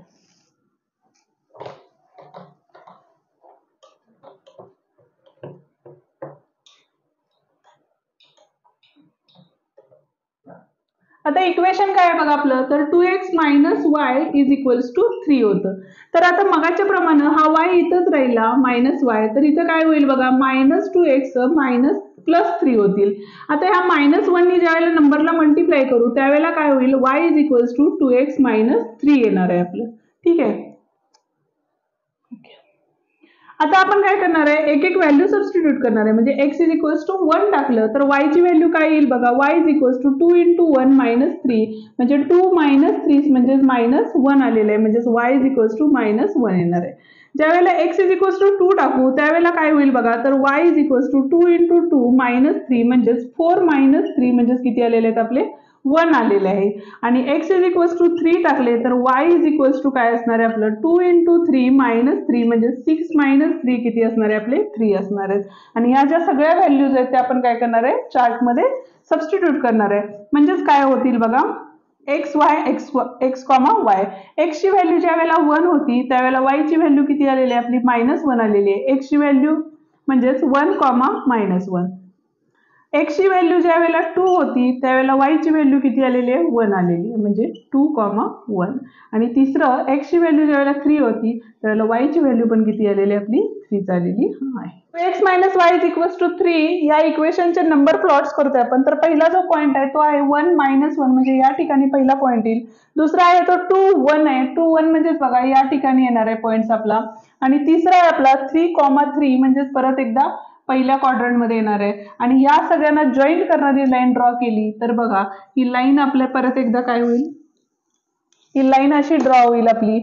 आता इक्वेशन काय आहे बघा आपलं तर 2x minus Y is equals to 3 होतं. तर आता मगाच्या प्रमाणे हा y इथंच राहिला मायनस वाय तर इथं काय होईल बघा मायनस 2x मायनस प्लस 3 होतील. आता ह्या मायनस 1 नी ज्या वेळेला नंबरला मल्टिप्लाय करू त्यावेळेला काय होईल y is equals to 2x minus 3 येणार आहे आपलं. ठीक आहे. आता आपण काय करणार आहे एक एक व्हॅल्यू सबस्टिट्यूट करणार आहे. म्हणजे x इज इक्वल्स टू 1 टाकलं तर y ची व्हॅल्यू काय येईल बघा y is equals to 2 into 1 minus 3 म्हणजे 2 मायनस 3 म्हणजे मायनस 1 आलेलं आहे. म्हणजे y is equals to minus 1 येणार आहे. ज्यावेळेला x इज इक्वल्स टू 2 टाकू त्यावेळेला काय होईल बघा तर y is equals to 2 into 2 minus 3 म्हणजे 4 मायनस 3 म्हणजे किती आलेले आहेत आपले 1 आलेले आहे. आणि x इज इक्वल्स टू 3 टाकले तर y इज इक्वल्स टू काय असणार आहे आपलं 2 इंटू 3 मायनस 3 म्हणजे 6 मायनस 3 किती असणार आहे आपले 3 असणार आहेत. आणि ह्या ज्या सगळ्या व्हॅल्यूज आहेत त्या आपण काय करणार आहे चार्ट मध्ये सबस्टिट्यूट करणार आहे. म्हणजेच काय होतील बघा x y x ची व्हॅल्यू ज्या वेळेला 1 होती त्यावेळेला y ची व्हॅल्यू किती आलेली आहे आपली मायनस 1 आलेली आहे. x ची व्हॅल्यू म्हणजेच 1, मायनस 1. x ची व्हॅल्यू ज्या वेळेला 2 होती त्यावेळेला y ची व्हॅल्यू किती आलेली आहे 1 आलेली आहे. म्हणजे 2, 1. आणि तिसरं x ची व्हॅल्यू ज्या वेळेला 3 होती त्यावेळेला y ची व्हॅल्यू पण किती आलेली आपली 3 आलेली आहे. x minus Y is equals to 3 या इक्वेशनचे नंबर प्लॉट्स करतोय आपण. तर पहिला जो पॉइंट आहे तो आहे 1, मायनस 1 म्हणजे या ठिकाणी पहिला पॉइंट येईल. दुसरा आहे तो 2, 1 आहे. 2, 1 म्हणजेच बघा या ठिकाणी येणार आहे पॉइंट आपला. आणि तिसरा आहे आपला 3, 3 म्हणजेच परत एकदा पहिल्या क्वाड्रंट मध्ये येणार आहे. आणि या सगळ्यांना जॉईंट करणारी लाईन ड्रॉ केली तर बघा ही लाईन आपल्या परत एकदा काय होईल ही लाईन अशी ड्रॉ होईल आपली.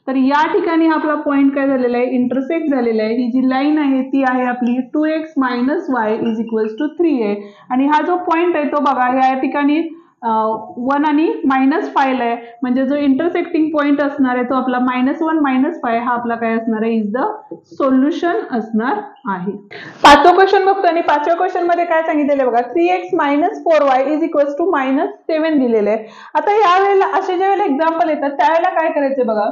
तर या ठिकाणी आपला पॉइंट काय झालेला आहे इंटरसेक्ट झालेला आहे. ही जी लाईन आहे ती आहे आपली 2x minus Y is equals to 3 आहे. आणि हा जो पॉइंट आहे तो बघा या ठिकाणी 1 आणि -5 आहे. म्हणजे जो इंटरसेक्टिंग पॉइंट असणार आहे तो आपला -1 -5 हा आपला काय असणार आहे इज द सोल्युशन असणार आहे. पाचवा क्वेश्चन बघतो आणि पाचव्या क्वेश्चन मध्ये काय सांगितलेलं आहे बघा 3x minus 4y is equals to -7 दिलेले आहे. आता या वेळेला असे ज्या वेळेला एक्झाम्पल येतात त्यावेळेला काय करायचे बघा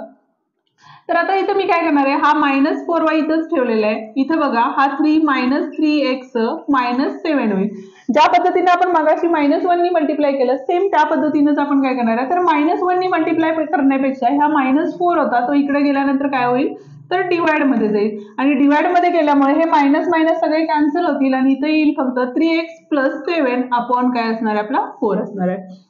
तर आता इथं मी काय करणार आहे हा -4y इथंच ठेवलेला आहे. इथं बघा हा 3 -3x -7 होईल. ज्या पद्धतीने आपण मगाशी -1 नी मल्टिप्लाय केलं सेम त्या पद्धतीनेच आपण काय करणार आहे तर -1 नी मल्टिप्लाय करण्यापेक्षा हा -4 होता तो इकडे गेल्यानंतर काय होईल तर डिवाइड मध्ये जाईल आणि डिवाइड मध्ये गेल्यामुळे हे मायनस मायनस सगळे कॅन्सल होतील आणि इथे येईल फक्त 3x + 7 अपॉन काय असणार आहे आपला 4 असणार आहे.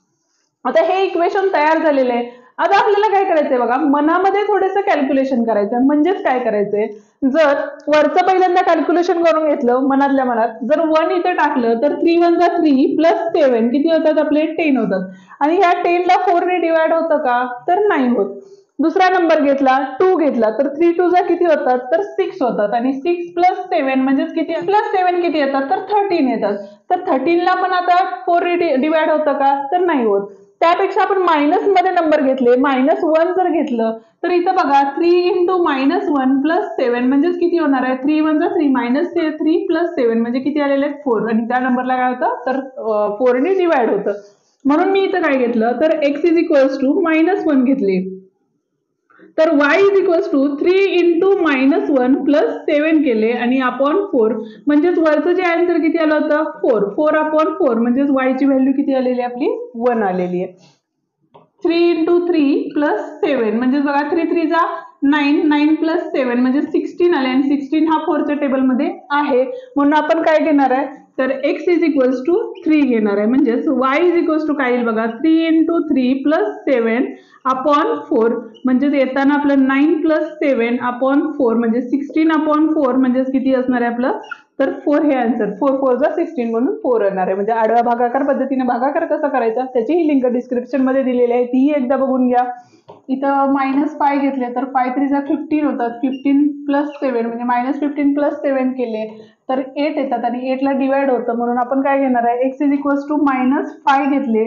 आता हे इक्वेशन तयार झालेलं आहे. आता आपल्याला काय करायचंय बघा, मनामध्ये थोडंसं कॅल्क्युलेशन करायचं. म्हणजेच काय करायचंय, जर वरचं पहिल्यांदा कॅल्क्युलेशन करून घेतलं मनातल्या मनात, जर 1 इथे टाकलं तर 3 1 जा 3 + 7 किती होतात आपले 10 होतात आणि ह्या 10 ला 4 ने डिवाइड होतं का, तर नाही होत. दुसरा नंबर घेतला 2 घेतला तर 3 2 जा किती होतात, तर 6 होतात आणि 6 + 7 म्हणजेच किती + 7 किती येतात, तर 13 येतात. तर 13 ला पण आता 4 ने डिवाइड होतं का, तर नाही होत. त्यापेक्षा आपण मायनस मध्ये नंबर घेतले, -1 जर घेतलं तर इथं बघा 3 × -1 + 7 म्हणजेच किती होणार आहे, 3 1 जा 3 -3 + 7 म्हणजे किती आलेले आहेत 4 आणि त्या नंबरला काय होतं, तर 4 ने डिवाइड होतं. म्हणून मी इथं काय घेतलं, तर x = -1 घेतले. तर y = 3 × -1 + 7 केले आणि अपॉन 4 म्हणजेच वरचं जे आन्सर किती आलं होतं 4 4/4 म्हणजेच y ची व्हॅल्यू किती आलेली आपली 1 आलेली आहे. 3 × 3 + 7 म्हणजेच बघा 3 3 जा 9 9 + 7 म्हणजे 16 आले आणि 16 हा 4च्या टेबलमध्ये आहे. म्हणून आपण काय घेणार आहे, तर x = 3 घेणार आहे. म्हणजेच y काय येईल बघा 3 × 3 + 7 अपॉन 4 म्हणजेच येताना आपलं 9 + 7 अपॉन 4 म्हणजे 16/4 म्हणजेच किती असणार आहे आपलं, तर 4 हे आन्सर 4 4 जा 16 म्हणून 4 येणार आहे. म्हणजे आडव्या भागाकार पद्धतीने भागाकार कसा करायचा त्याचीही लिंक डिस्क्रिप्शन मध्ये दिलेली आहे, तीही एकदा बघून घ्या. इथं -5 घेतले तर 5 3 जा 15 होतात, 15 + 7 म्हणजे -15 + 7 केले तर 8 येतात आणि 8 ला डिवाइड होतं. म्हणून आपण काय घेणार आहे, x = -5 घेतले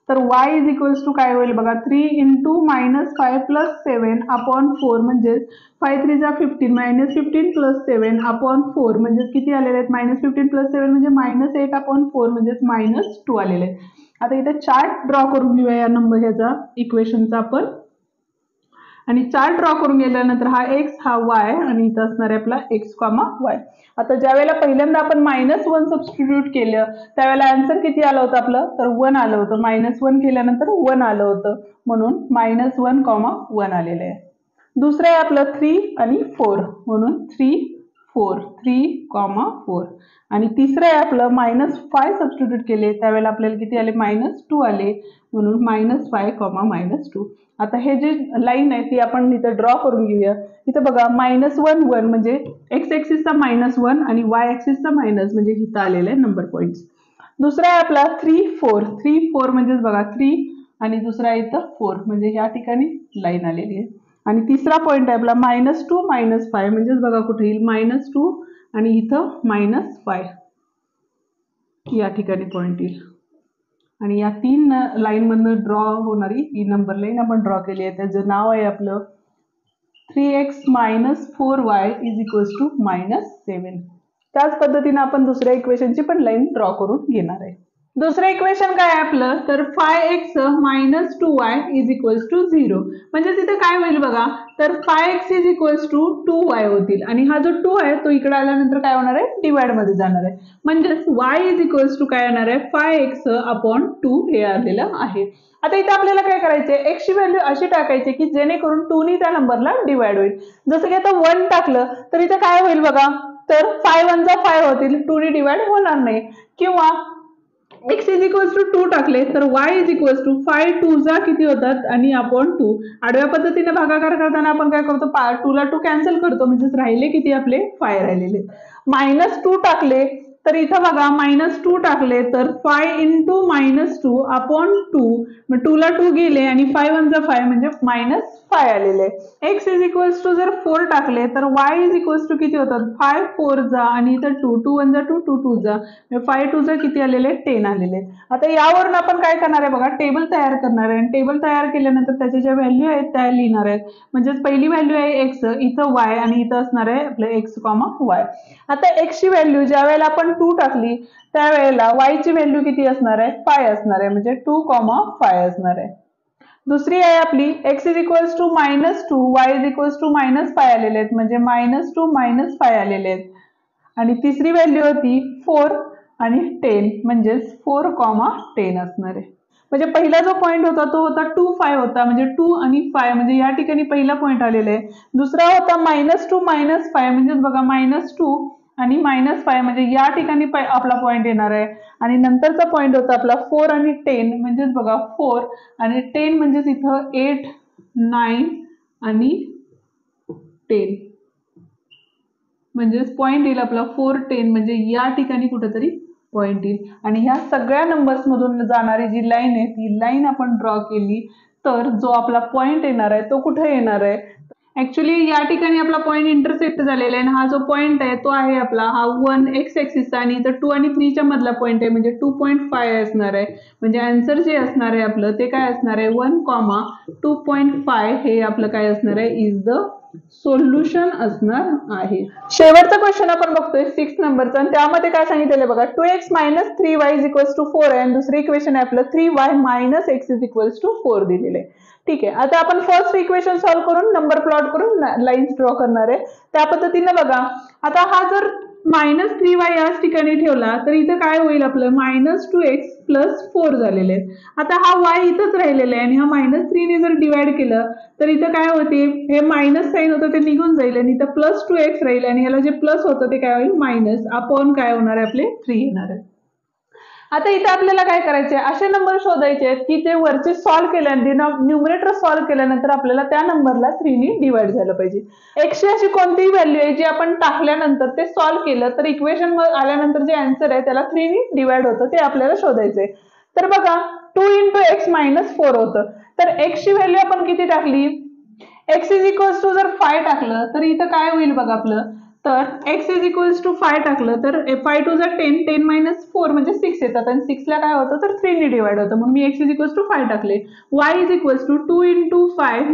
तर y काय होईल बघा 3 × -5 + 7 अपॉन 4 म्हणजेच 5 3 जा 15 -15 + 7 अपॉन 4 म्हणजेच किती आलेले आहेत, -15 + 7 म्हणजे -8/4 म्हणजेच -2 आलेले आहेत. आता इथे चार्ट ड्रॉ करून घेऊया या नंबर ह्याचा इक्वेशनचा आपण. आणि चार्ट ड्रॉ करून गेल्यानंतर हा x हा y आणि इथं असणार आहे आपला x, y. आता ज्या वेळेला पहिल्यांदा आपण -1 सबस्टिट्यूट केलं त्यावेळेला आन्सर किती आलं होतं आपलं, तर 1 आलं होतं. -1 केल्यानंतर 1 आलं होतं म्हणून -1, 1 आलेलं आहे. दुसरं आहे आपलं 3 आणि 4 म्हणून 3 4 3, 4 आणि तिसरं आहे आपलं -5 सबस्टिट्यूट केले त्यावेळेला आपल्याला किती आले, -2 आले म्हणून -5, -2. आता हे जे लाईन आहे ती आपण इथं ड्रॉ करून घेऊया. इथं बघा -1 1 म्हणजे x ऍक्सिसचा -1 आणि y ऍक्सिसचा मायनस म्हणजे इथं आलेले नंबर पॉईंट्स. दुसरा आहे आपला 3 4 3 4 म्हणजेच बघा 3 आणि दुसरा आहे इथं 4 म्हणजे या ठिकाणी लाईन आलेली आहे. आणि तिसरा पॉईंट आहे आपला -2 -5 म्हणजेच बघा कुठे येईल -2 आणि इथं -5 या ठिकाणी पॉईंट येईल. आणि या 3 लाईन मधनं ड्रॉ होणारी ही नंबर लाईन आपण ड्रॉ केली आहे. त्याचं नाव आहे आपलं 3x - 4y = -7. त्याच पद्धतीने आपण दुसऱ्या इक्वेशनची पण लाईन ड्रॉ करून घेणार आहे. दुसरं इक्वेशन काय आहे आपलं, तर 5x - 2y = 0. म्हणजे तिथे काय होईल बघा, तर 5x = 2y होतील आणि हा जो 2 आहे तो इकडे आल्यानंतर काय होणार आहे, डिवाइड मध्ये जाणार आहे. म्हणजेच y काय येणार आहे 5x/2 हे आलेलं आहे. आता इथे आपल्याला काय करायचंय, x ची व्हॅल्यू अशी टाकायची की जेणेकरून 2 नी त्या नंबरला डिवाइड होईल. जसं की आता 1 टाकलं तर इथे काय होईल बघा, तर 5 1 जा 5 होतील, 2 नी डिवाइड होणार नाही. किंवा x = 2 टाकले तर y = 5 2 जा किती होतात आणि अपॉन 2. आडव्या पद्धतीने भागाकार करताना आपण काय करतो, 2 ला 2 कॅन्सल करतो म्हणजेच राहिले किती आपले 5 राहिलेले. -2 टाकले तर इथं बघा -2 टाकले तर 5 × -2 अपॉन 2 मग 2 ला 2 गेले आणि 5 1 जा 5 म्हणजे -5 आलेले. x जर 4 टाकले तर y किती होतात 5 4 जा आणि इथं 2 2 1 जा 2 2 2 जा 5 2 जा किती आलेले 10 आलेले. आता यावरून आपण काय करणार आहे बघा, टेबल तयार करणार आहे आणि टेबल तयार केल्यानंतर त्याच्या ज्या व्हॅल्यू आहेत त्या लिहिणार आहेत. म्हणजेच पहिली व्हॅल्यू आहे x, इथं y आणि इथं असणार आहे आपलं x, y. आता x ची व्हॅल्यू ज्या वेळेला आपण 2 टाकली त्यावेळेला y ची व्हॅल्यू किती असणार आहे 5 असणार आहे म्हणजे 2, 5 असणार आहे. दुसरी आहे आपली x = -2 y -5 आलेले आहेत म्हणजे -2 -5 आलेले आहेत. आणि तिसरी व्हॅल्यू होती 4 आणि 10 म्हणजेच 4, 10 असणार आहे. म्हणजे पहिला जो पॉईंट होता तो होता 2 5 होता, म्हणजे 2 आणि 5 म्हणजे या ठिकाणी पहिला पॉईंट आलेला आहे. दुसरा होता -2 -5 म्हणजेच बघा -2 आणि -5 म्हणजे या ठिकाणी आपला पॉईंट येणार आहे. आणि नंतरचा पॉईंट होता आपला 4 आणि 10 म्हणजेच बघा 4 आणि 10 म्हणजेच इथं 8 9 आणि 10 म्हणजेच पॉईंट येईल आपला 4 10 म्हणजे या ठिकाणी कुठेतरी पॉईंट येईल. आणि ह्या सगळ्या नंबर्स मधून जाणारी जी लाईन आहे ती लाईन आपण ड्रॉ केली तर जो आपला पॉईंट येणार आहे तो कुठे येणार आहे. ऍक्च्युली या ठिकाणी आपला पॉईंट इंटरसेक्ट झालेला आहे आणि हा जो पॉईंट आहे तो आहे आपला हा 1 एक्स ऍक्सिसचा आणि इथं 2 आणि 3 च्या मधला पॉईंट आहे म्हणजे 2.5 असणार आहे. म्हणजे आन्सर जे असणार आहे आपलं ते काय असणार आहे 1,2.5 हे आपलं काय असणार आहे इज द सोल्युशन असणार आहे. शेवटचा क्वेश्चन आपण बघतोय 6 नंबरचा आणि त्यामध्ये काय सांगितलेलं आहे बघा 2x - 3y = 4 आहे आणि दुसरं इक्वेशन आहे आपलं 3y - x = 4 दिलेलं आहे. ठीक आहे, आता आपण फर्स्ट इक्वेशन सॉल्व्ह करून नंबर प्लॉट करून लाईन्स ड्रॉ करणार आहे. त्या पद्धतीने बघा आता हा जर -3y याच ठिकाणी ठेवला तर इथं काय होईल आपलं -2x + 4 झालेले आहे. आता हा y इथंच राहिलेला आहे आणि हा -3 ने जर डिवाइड केलं तर इथं काय होते हे मायनस साइन होतं ते निघून जाईल आणि इथं +2x राहील आणि याला जे प्लस होतं ते काय होईल मायनस अपॉन काय होणार आहे आपले 3 येणार आहे. आता इथे आपल्याला काय करायचे असे नंबर शोधायचे आहेत की जे वरचे सॉल्व्ह केल्यानंतर न्यूमरेटर सॉल्व्ह केल्यानंतर आपल्याला त्या नंबरला 3 ने डिवाइड झालं पाहिजे. x ची अशी कोणतीही व्हॅल्यू आहे जी आपण टाकल्यानंतर ते सॉल्व्ह केलं तर इक्वेशन आल्यानंतर जे आन्सर आहे त्याला 3 ने डिवाइड होतं ते आपल्याला शोधायचंय. तर बघा 2 × x - 4 होतं तर x ची व्हॅल्यू आपण किती टाकली x = जर 5 टाकलं तर इथं काय होईल बघा आपलं तर x = 5 टाकलं तर 5 2 10 10 - 4 म्हणजे 6 येतात आणि 6 ला काय होतं तर 3 ने डिवाइड होतं म्हणून मी x = 5 टाकले. y = 2 × 5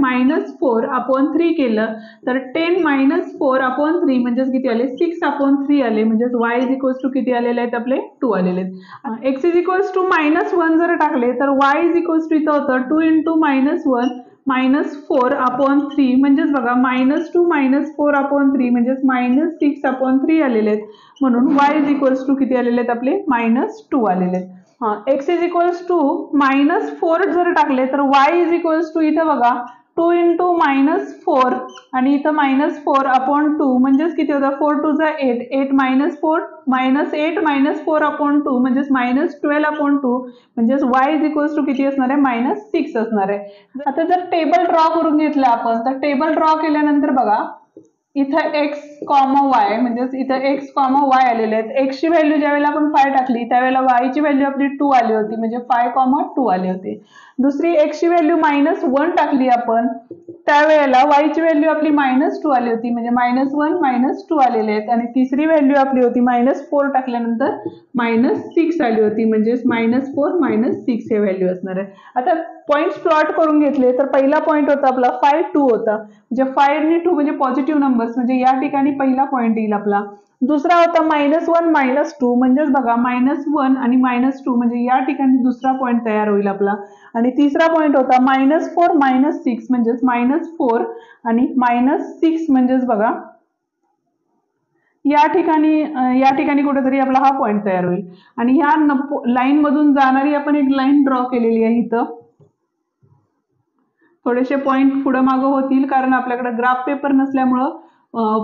- 4 अपॉन 3 केलं तर 10 - 4 अपॉन 3 म्हणजेच किती आले 6 अपॉन 3 आले म्हणजेच y = किती आलेले आहेत आपले 2 आलेले आहेत. x = -1 जर टाकले तर y इथं होतं 2 × -1 - 4 अपॉन 3 म्हणजेच बघा -2 - 4 अपॉन 3 म्हणजेच -6 अपॉन 3 आलेले आहेत म्हणून y किती आलेले आहेत आपले -2 आलेले आहेत. x = -4 जर टाकले तर y इथं बघा 2 × -4 आणि इथं -4 अपॉन 2 म्हणजेच किती होतं 4 2 8 8 - 4 -8 - 4 अपॉन 2 म्हणजेच -12 अपॉन 2 म्हणजेच y किती असणार आहे -6 असणार आहे. आता जर टेबल ड्रॉ करून घेतलं आपण तर टेबल ड्रॉ केल्यानंतर बघा इथं x, y म्हणजेच इथं x, y आलेले आहेत. x ची व्हॅल्यू ज्यावेळेला आपण 5 टाकली त्यावेळेला y ची व्हॅल्यू आपली 2 आली होती म्हणजे 5, 2 आले होते. दुसरी x ची व्हॅल्यू -1 टाकली आपण त्यावेळेला y ची व्हॅल्यू आपली -2 आली होती म्हणजे -1 - 2 आलेले आहेत आणि तिसरी व्हॅल्यू आपली होती -4 टाकल्यानंतर -6 आली होती म्हणजेच -4 - 6 हे व्हॅल्यू असणार आहे. आता पॉइंट्स प्लॉट करून घेतले तर पहिला पॉईंट होता आपला 5 2 होता म्हणजे 5 आणि 2 म्हणजे पॉझिटिव्ह नंबर्स म्हणजे या ठिकाणी पहिला पॉईंट येईल आपला. दुसरा होता -1 - 2 म्हणजेच बघा -1 आणि -2 म्हणजे या ठिकाणी दुसरा पॉईंट तयार होईल आपला. आणि तिसरा पॉईंट होता -4 - 6 म्हणजेच -4 आणि -6 म्हणजेच बघा या ठिकाणी कुठेतरी आपला हा पॉईंट तयार होईल. आणि ह्या लाईन मधून जाणारी आपण एक लाईन ड्रॉ केलेली आहे इथं. थोडेसे पॉईंट पुढे मागं होतील कारण आपल्याकडे ग्राफ पेपर नसल्यामुळं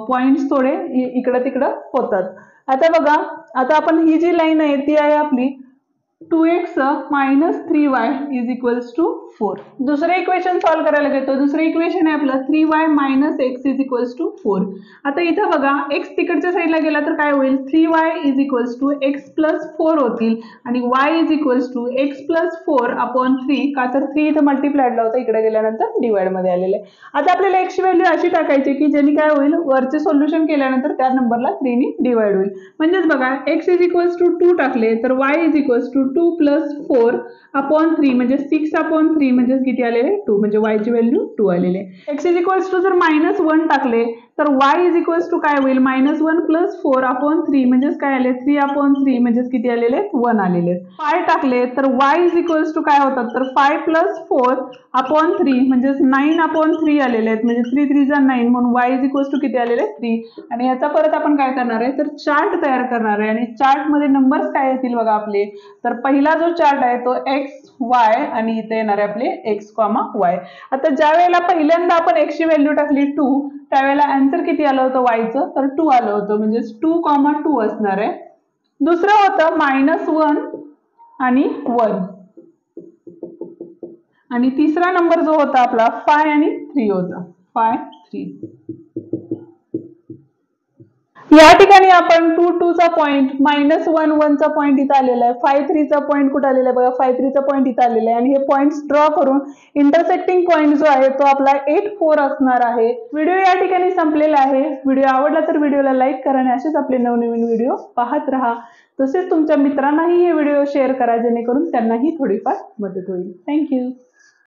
पॉइंट्स थोडे इकडं तिकडं होतात. आता बघा आता आपण ही जी लाईन आहे ती आहे आपली 2x - 3y = 4. दुसरं इक्वेशन सॉल्व्ह करायला घेतो. दुसरं इक्वेशन आहे आपलं 3y - x = 4. आता इथं बघा x तिकडच्या साईडला गेला तर काय होईल 3y = x + 4 होतील आणि y = x + 4 अपॉन 3 का तर 3 इथं मल्टिप्लायडला होता इकडे गेल्यानंतर डिवाइड मध्ये आलेलं आहे. आता आपल्याला x ची व्हॅल्यू अशी टाकायची की ज्याने काय होईल वरचे सोल्युशन केल्यानंतर त्या नंबरला 3 ने डिवाइड होईल. म्हणजेच बघा x = 2 टाकले तर y = 2 + 4 अपॉन 3 म्हणजे 6 अपॉन 3 म्हणजे किती आलेले 2 म्हणजे y ची व्हॅल्यू 2 आलेली आहे. x = जर -1 टाकले तर y इज इक्वल्स टू काय होईल, -1 + 4/3 म्हणजेच काय आले 3/3 म्हणजेच किती आलेले आहेत 1 आलेले आहेत. फाय टाकले तर y इज इक्वल्स टू काय होतात, तर 5 + 4/3 म्हणजेच 9/3 आलेले आहेत, म्हणजे 3 3 जा 9 म्हणून y इज इक्वल्स टू किती आलेले आहेत 3. आणि याचा परत आपण काय करणार आहे, तर चार्ट तयार करणार आहे आणि चार्ट मध्ये नंबर्स काय येतील बघा आपले. तर पहिला जो चार्ट आहे तो x y आणि इथे येणार आहे आपले x, y. आता ज्या वेळेला पहिल्यांदा आपण x ची व्हॅल्यू टाकली 2, त्यावेळेला आन्सर किती आलं होतं y चं, तर 2 आलं होतं, म्हणजे 2, 2 असणार आहे. दुसरं होतं -1 आणि 1 आणि तिसरा नंबर जो होता आपला 5 आणि 3 होता, 5, 3. या ठिकाणी आपण 2, 2 चा पॉइंट, -1, 1 चा पॉइंट इथं आलेला आहे, 5, 3 चा पॉइंट कुठे आलेला आहे बघा, 5, 3 चा पॉइंट इथं आलेला आहे आणि हे पॉइंट्स ड्रॉ करून इंटरसेक्टिंग पॉइंट जो आहे तो आपला 8, 4 असणार आहे. व्हिडिओ या ठिकाणी संपलेला आहे. व्हिडिओ आवडला तर व्हिडिओला लाईक करा आणि असेच आपले नवनवीन व्हिडिओ पाहत राहा. तसेच तुमच्या मित्रांनाही हे व्हिडिओ शेअर करा, जेणेकरून त्यांनाही थोडीफार मदत होईल. थँक्यू.